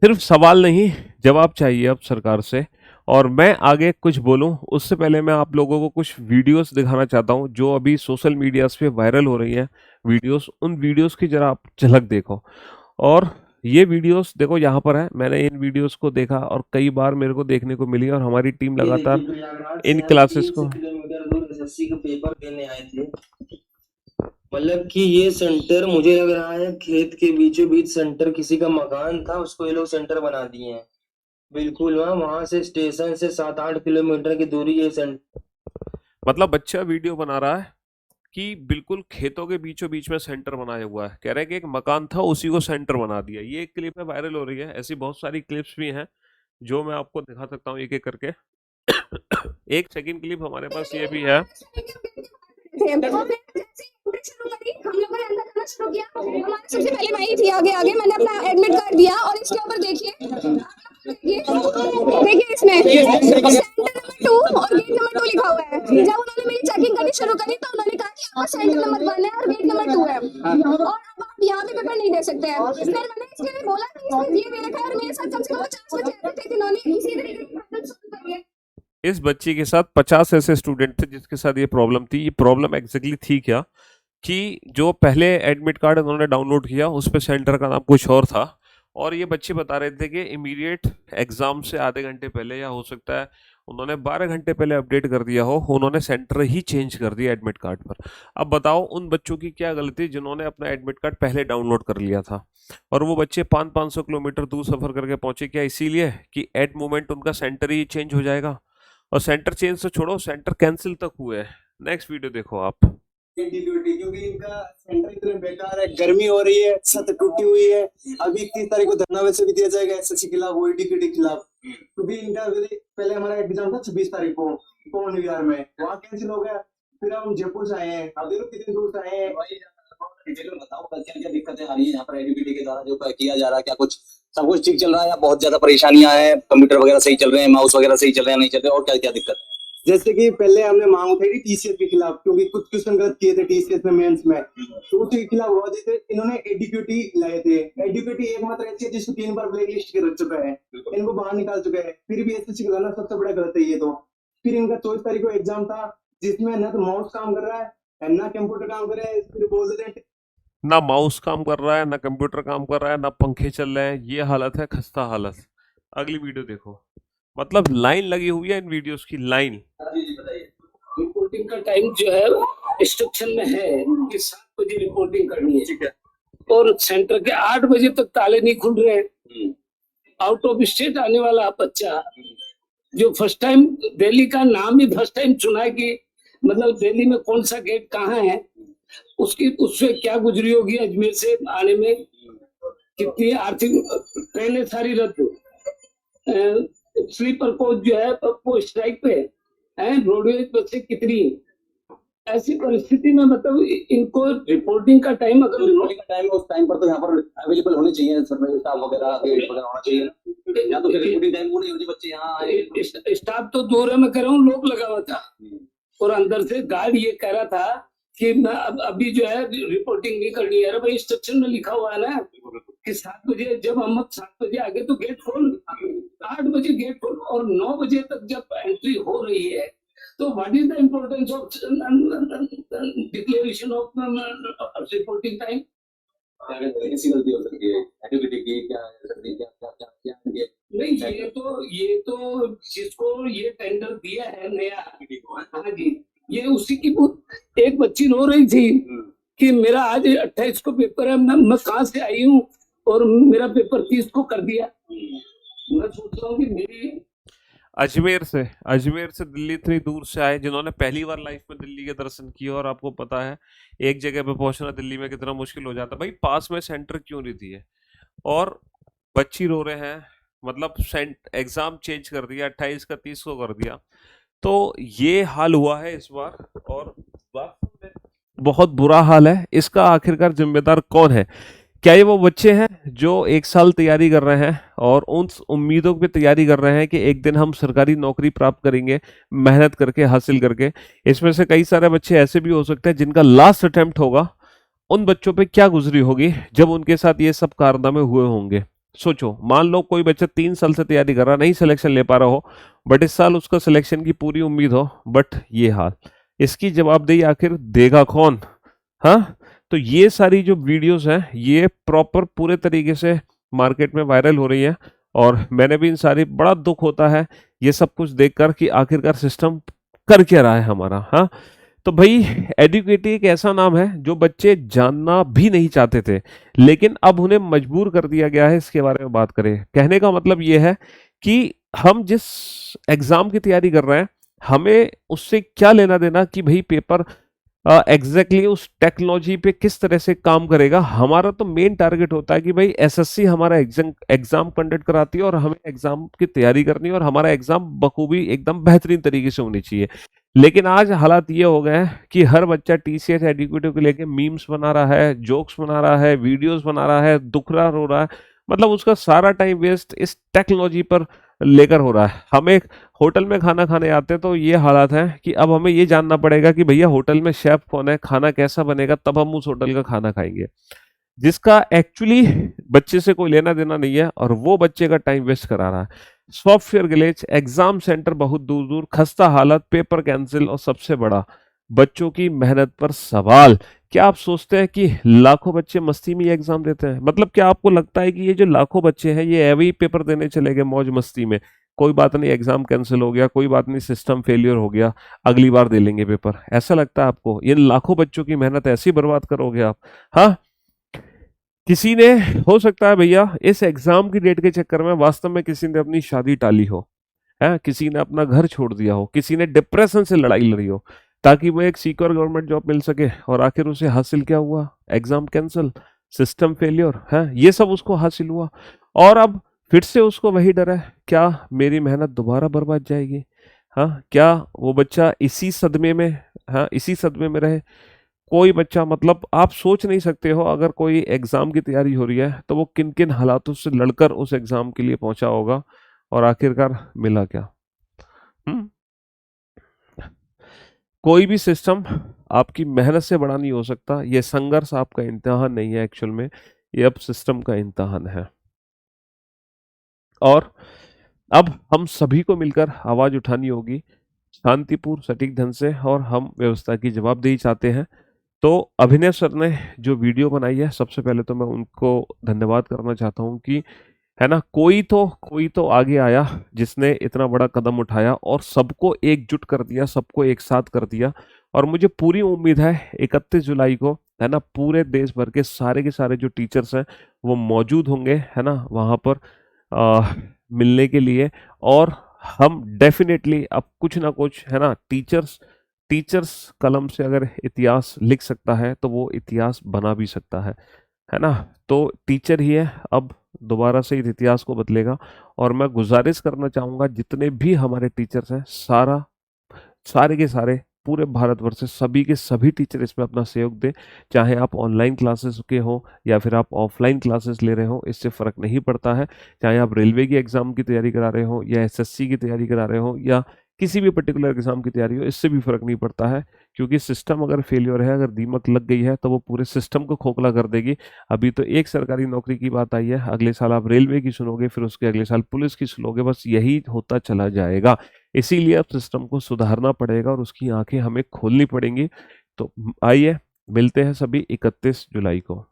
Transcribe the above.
सिर्फ सवाल नहीं, जवाब चाहिए अब सरकार से। और मैं आगे कुछ बोलूं उससे पहले मैं आप लोगों को कुछ वीडियोस दिखाना चाहता हूं जो अभी सोशल मीडियाज पे वायरल हो रही हैं। वीडियोस, उन वीडियोस की जरा आप झलक देखो। और ये वीडियोस देखो, यहाँ पर है, मैंने इन वीडियोस को देखा और कई बार मेरे को देखने को मिली, और हमारी टीम ये लगातार देखिए, प्रयागराज से इन हम क्लासेस 300 को। किलोमीटर दूर एसएससी का पेपर देने आए थे। मतलब कि ये सेंटर मुझे लग रहा है खेत के बीचों बीच सेंटर किसी का मकान था, उसको ये लोग सेंटर बना दिए हैं। बिल्कुल वहां से स्टेशन से 7-8 किलोमीटर की दूरी ये सेंटर। मतलब बच्चा वीडियो बना रहा है कि बिल्कुल खेतों के बीचों बीच में सेंटर बनाया हुआ है, कह रहे हैं कि एक मकान था उसी को सेंटर बना दिया। ये एक क्लिप है, वायरल हो रही है। ऐसी बहुत सारी क्लिप्स भी हैं जो मैं आपको दिखा सकता हूँ एक एक करके। एक सेकंड क्लिप हमारे पास ये भी है। थे। तो फिर जैसे ही एंट्री शुरू करी, हम लोगों ने अंदर जाना शुरू किया। हमारे सबसे पहले मैं ही थी आगे आगे, मैंने अपना एडमिट कार्ड दिया और इसके ऊपर देखिए, देखिए इसमें सेंटर नंबर 2 और गेट नंबर 2 लिखा हुआ है। जब उन्होंने मेरी चेकिंग करनी शुरू करी तो उन्होंने कहा कि आपका सेंटर नंबर 1 है और गेट नंबर 2 है, और अब आप यहाँ पे पेपर नहीं दे सकते हैं। फिर मैंने इसके लिए बोला कि इसमें ये दे रखा है, और मेरे साथ कम से कम 50 बच्चे ऐसे थे जिन्होंने इसी तरीके की हरकत शुरू करी है। इस बच्ची के साथ 50 ऐसे स्टूडेंट थे जिसके साथ ये प्रॉब्लम थी। ये प्रॉब्लम एग्जैक्टली थी क्या, कि जो पहले एडमिट कार्ड उन्होंने डाउनलोड किया उस पे सेंटर का नाम कुछ और था, और ये बच्चे बता रहे थे कि इमीडिएट एग्जाम से आधे घंटे पहले, या हो सकता है उन्होंने 12 घंटे पहले अपडेट कर दिया हो, उन्होंने सेंटर ही चेंज कर दिया एडमिट कार्ड पर। अब बताओ उन बच्चों की क्या गलती जिन्होंने अपना एडमिट कार्ड पहले डाउनलोड कर लिया था। और वो बच्चे 500-500 किलोमीटर दूर सफर करके पहुंचे, क्या इसीलिए कि एट मोमेंट उनका सेंटर ही चेंज हो जाएगा। और सेंटर चेंज तो छोड़ो, सेंटर कैंसिल तक हुए हैं। नेक्स्ट वीडियो देखो आप। ड्यूटी क्योंकि इनका सेंटर इतने बेकार है, गर्मी हो रही है, छत टूटी हुई है। अभी 31 तारीख को धरना वैसे भी दिया जाएगा एसएससी के खिलाफ, ओईटी के खिलाफ, क्योंकि इनका पहले हमारा एग्जाम था 26 तारीख को पवन विहार में, वहाँ कैंसिल हो गया। फिर हम जयपुर से आए हैं, अब देखो कितनी दूर से आए हैं। डिटेल में बताओ क्या क्या दिक्कतें आ रही है यहाँ पर एडीपीटी के द्वारा जो किया जा रहा है, क्या कुछ सब कुछ ठीक चल रहा है या बहुत ज्यादा परेशानियां हैं? कंप्यूटर वगैरह सही चल रहे हैं, माउस वगैरह सही चल रहे हैं, नहीं चल रहे, और क्या क्या दिक्कत? जैसे कि पहले हमने मांग उठाई थी टीसीएस के खिलाफ, क्योंकि कुछ क्वेश्चन गलत किए थे टीसीएस में मेंस में, तो उसके खिलाफ विरोध थे। इन्होंने एडीक्यूटी लाए थे। एडीक्यूटी एकमात्र ऐसी है जिसको 3 बार ब्लैक लिस्ट कर चुका है, इनको बाहर निकाल चुका है, फिर भी एसएससी का लाना सबसे बड़ा गलत है ये तो। फिर इनका 24 तारीख को एग्जाम था, जिसमें न तो माउस काम कर रहा है ना कंप्यूटर काम कर रहा है। फिर बोल रहे ना माउस काम कर रहा है, ना कंप्यूटर काम कर रहा है, ना पंखे चल रहे हैं। ये हालत है, खस्ता हालत। अगली वीडियो देखो। मतलब लाइन लगी हुई है इन वीडियोस की, लाइन। रिपोर्टिंग का टाइम जो है इंस्ट्रक्शन में है कि 7 बजे रिपोर्टिंग करनी है, ठीक है, और सेंटर के 8 बजे तक ताले नहीं खुल रहे। आउट ऑफ स्टेट आने वाला बच्चा जो फर्स्ट टाइम दिल्ली का नाम ही फर्स्ट टाइम सुना है कि मतलब दिल्ली में कौन सा गेट कहाँ है, उसकी उससे क्या गुजरी होगी अजमेर से आने में, कितनी आर्थिक ट्रेनें सारी रद्द, स्लीपर कोच जो है वो स्ट्राइक पे है, रोडवेज बसें कितनी। ऐसी परिस्थिति में मतलब इनको रिपोर्टिंग का टाइम, अगर रिपोर्टिंग का टाइम है उस टाइम पर तो यहाँ पर अवेलेबल होने चाहिए सर्वेलेंस स्टाफ वगैरह होना चाहिए ना, या तो फिर रिपोर्टिंग टाइम को नहीं होती, बच्चे यहाँ आए। स्टाफ तो दूर है, मैं कह रहा हूँ लोग लगा हुआ था, और अंदर से गार्ड ये कह रहा था कि मैं अभी जो है रिपोर्टिंग नहीं करनी है। अरे भाई इंस्ट्रक्शन में लिखा हुआ है ना कि 7 बजे, जब हम 7 बजे आगे तो गेट खोल, 8 बजे गेट खोल, और 9 बजे तक जब एंट्री हो रही है तो what is the importance of declaration of reporting time? ऐसी गलती हो सकती है एक्टिविटी की, क्या नहीं, ये तो जिसको ये टेंडर दिया है नया, हाँ जी, ये उसी की एक बच्ची रो रही थी कि मेरा आज 28 को पेपर है, मैं कहाँ से आई हूँ और मेरा पेपर 30 को कर दिया। मैं सोच रहा हूँ कि मेरी अजमेर से दिल्ली इतनी दूर से आए, जिन्होंने पहली बार लाइफ में दिल्ली के दर्शन किए। और आपको पता है एक जगह पे पहुंचना दिल्ली में कितना मुश्किल हो जाता है। भाई पास में सेंटर क्यों नहीं दिए, और बच्ची रो रहे हैं। मतलब एग्जाम चेंज कर दिया, 28 का 30 को कर दिया। तो ये हाल हुआ है इस बार, और वास्तव में बहुत बुरा हाल है। इसका आखिरकार जिम्मेदार कौन है? क्या ये वो बच्चे हैं जो 1 साल तैयारी कर रहे हैं और उन उम्मीदों पे तैयारी कर रहे हैं कि एक दिन हम सरकारी नौकरी प्राप्त करेंगे, मेहनत करके, हासिल करके? इसमें से कई सारे बच्चे ऐसे भी हो सकते हैं जिनका लास्ट अटेम्प्ट होगा। उन बच्चों पे क्या गुजरी होगी जब उनके साथ ये सब कारनामे हुए होंगे। सोचो, मान लो कोई बच्चा 3 साल से तैयारी कर रहा, नहीं सिलेक्शन ले पा रहा हो, बट इस साल उसका सिलेक्शन की पूरी उम्मीद हो, बट ये हाल। इसकी जवाबदेही आखिर देगा कौन? हाँ, तो ये सारी जो वीडियोस हैं ये प्रॉपर पूरे तरीके से मार्केट में वायरल हो रही है, और मैंने भी इन सारी, बड़ा दुख होता है ये सब कुछ देखकर कि आखिरकार सिस्टम कर क्या रहा है हमारा। हाँ, तो भाई एडुकेटी एक ऐसा नाम है जो बच्चे जानना भी नहीं चाहते थे, लेकिन अब उन्हें मजबूर कर दिया गया है इसके बारे में बात करें। कहने का मतलब ये है कि हम जिस एग्जाम की तैयारी कर रहे हैं, हमें उससे क्या लेना देना कि भाई पेपर एग्जैक्टली उस टेक्नोलॉजी पे किस तरह से काम करेगा। हमारा तो मेन टारगेट होता है कि भाई एसएससी हमारा एग्जाम कंडक्ट कराती है और हमें एग्जाम की तैयारी करनी है, और हमारा एग्जाम बखूबी एकदम बेहतरीन तरीके से होनी चाहिए। लेकिन आज हालात ये हो गए हैं कि हर बच्चा टीसीएस एडुकेटिव को लेके मीम्स बना रहा है, जोक्स बना रहा है, वीडियोस बना रहा है, दुख रहा रो रहा है, मतलब उसका सारा टाइम वेस्ट इस टेक्नोलॉजी पर लेकर हो रहा है। हम एक होटल में खाना खाने आते हैं तो ये हालात है कि अब हमें ये जानना पड़ेगा कि भैया होटल में शेफ कौन है, खाना कैसा बनेगा, तब हम उस होटल का खाना खाएंगे, जिसका एक्चुअली बच्चे से कोई लेना देना नहीं है, और वो बच्चे का टाइम वेस्ट करा रहा है। सॉफ्टवेयर ग्लिच, एग्जाम सेंटर बहुत दूर दूर, खस्ता हालत, पेपर कैंसिल, और सबसे बड़ा बच्चों की मेहनत पर सवाल। क्या आप सोचते हैं कि लाखों बच्चे मस्ती में ये एग्जाम देते हैं? मतलब क्या आपको लगता है कि ये जो लाखों बच्चे हैं ये ऐसे ही पेपर देने चले गए मौज मस्ती में, कोई बात नहीं एग्जाम कैंसिल हो गया, कोई बात नहीं सिस्टम फेलियर हो गया, अगली बार दे लेंगे पेपर, ऐसा लगता है आपको? ये लाखों बच्चों की मेहनत ऐसी बर्बाद करोगे आप? हाँ, किसी ने, हो सकता है भैया इस एग्जाम की डेट के चक्कर में वास्तव में किसी ने अपनी शादी टाली हो, है, किसी ने अपना घर छोड़ दिया हो, किसी ने डिप्रेशन से लड़ाई लड़ी हो, ताकि वो एक सिक्योर गवर्नमेंट जॉब मिल सके, और आखिर उसे हासिल क्या हुआ? एग्जाम कैंसिल, सिस्टम फेलियर, है, ये सब उसको हासिल हुआ, और अब फिर से उसको वही डर है, क्या मेरी मेहनत दोबारा बर्बाद जाएगी? हाँ, क्या वो बच्चा इसी सदमे में, हाँ, इसी सदमे में रहे? कोई बच्चा, मतलब आप सोच नहीं सकते हो, अगर कोई एग्जाम की तैयारी हो रही है तो वो किन किन हालातों से लड़कर उस एग्जाम के लिए पहुंचा होगा, और आखिरकार मिला क्या? हम्म कोई भी सिस्टम आपकी मेहनत से बड़ा नहीं हो सकता। ये संघर्ष आपका इम्तिहान नहीं है, एक्चुअल में ये अब सिस्टम का इम्तिहान है, और अब हम सभी को मिलकर आवाज उठानी होगी शांतिपूर्ण सटीक ढंग से, और हम व्यवस्था की जवाबदेही चाहते हैं। तो अभिनव सर ने जो वीडियो बनाई है, सबसे पहले तो मैं उनको धन्यवाद करना चाहता हूँ कि, है ना, कोई तो आगे आया जिसने इतना बड़ा कदम उठाया और सबको एकजुट कर दिया, सबको एक साथ कर दिया। और मुझे पूरी उम्मीद है 31 जुलाई को, है ना, पूरे देश भर के सारे जो टीचर्स हैं वो मौजूद होंगे, है ना, वहाँ पर मिलने के लिए। और हम डेफिनेटली अब कुछ ना कुछ, है ना, टीचर्स कलम से अगर इतिहास लिख सकता है तो वो इतिहास बना भी सकता है ना। तो टीचर ही है अब दोबारा से इस इतिहास को बदलेगा। और मैं गुजारिश करना चाहूँगा जितने भी हमारे टीचर्स हैं, सारे के सारे पूरे भारतवर्ष से सभी के सभी टीचर इसमें अपना सहयोग दें। चाहे आप ऑनलाइन क्लासेस के हो या फिर आप ऑफलाइन क्लासेस ले रहे हो, इससे फ़र्क नहीं पड़ता है। चाहे आप रेलवे की एग्ज़ाम की तैयारी करा रहे हो या एसएससी की तैयारी करा रहे हो या किसी भी पर्टिकुलर एग्ज़ाम की तैयारी हो, इससे भी फ़र्क नहीं पड़ता है। क्योंकि सिस्टम अगर फेलियर है, अगर दीमक लग गई है तो वो पूरे सिस्टम को खोखला कर देगी। अभी तो एक सरकारी नौकरी की बात आई है, अगले साल आप रेलवे की सुनोगे, फिर उसके अगले साल पुलिस की सुनोगे, बस यही होता चला जाएगा। इसीलिए अब सिस्टम को सुधारना पड़ेगा और उसकी आंखें हमें खोलनी पड़ेंगी। तो आइए मिलते हैं सभी 31 जुलाई को।